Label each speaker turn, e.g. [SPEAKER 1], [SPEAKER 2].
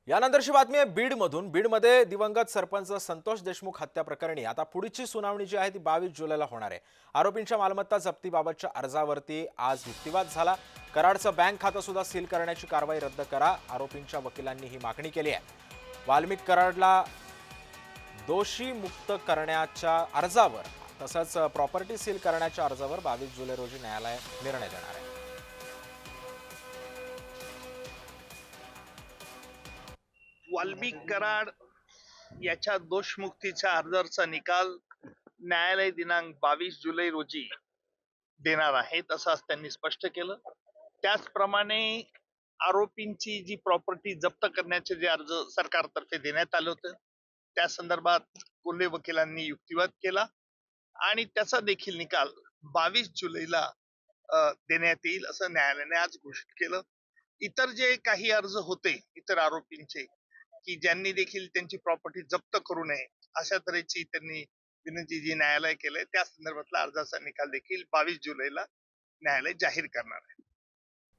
[SPEAKER 1] यानंतरची बातमी आहे बीडमधून. बीडमध्ये दिवंगत सरपंच संतोष देशमुख हत्या प्रकरणी आता पुढची सुनावणी जी आहे ती 22 जुलैला होणार आहे. आरोपींच्या मालमत्ता जप्तीबाबतच्या अर्जावरती आज युक्तिवाद झाला. कराडचं बँक खातं सुद्धा सील करण्याची कारवाई रद्द करा, आरोपींच्या वकिलांनी ही मागणी केली आहे. वाल्मिक कराडला दोषी मुक्त करण्याच्या अर्जावर तसंच प्रॉपर्टी सील करण्याच्या अर्जावर 22 जुलै रोजी न्यायालय निर्णय देणार आहे.
[SPEAKER 2] वाल्मिक कराड याच्या दोषमुक्तीच्या अर्जाचा निकाल न्यायालय दिनांक 22 जुलै रोजी देणार आहेत असं आज त्यांनी स्पष्ट केलं. त्याचप्रमाणे आरोपींची जी प्रॉपर्टी जप्त करण्याचे जे अर्ज सरकारतर्फे देण्यात आलं होतं त्या संदर्भात कोल्हे वकिलांनी युक्तिवाद केला आणि त्याचा देखील निकाल 22 जुलैला देण्यात येईल असं न्यायालयाने आज घोषित केलं. इतर जे काही अर्ज होते इतर आरोपींचे की ज्यांनी देखील त्यांची प्रॉपर्टी जप्त करू नये अशा तऱ्हेची त्यांनी विनंती जी न्यायालय केलंय त्या संदर्भातला अर्जाचा निकाल देखील 22 जुलैला न्यायालय जाहीर करणार आहे.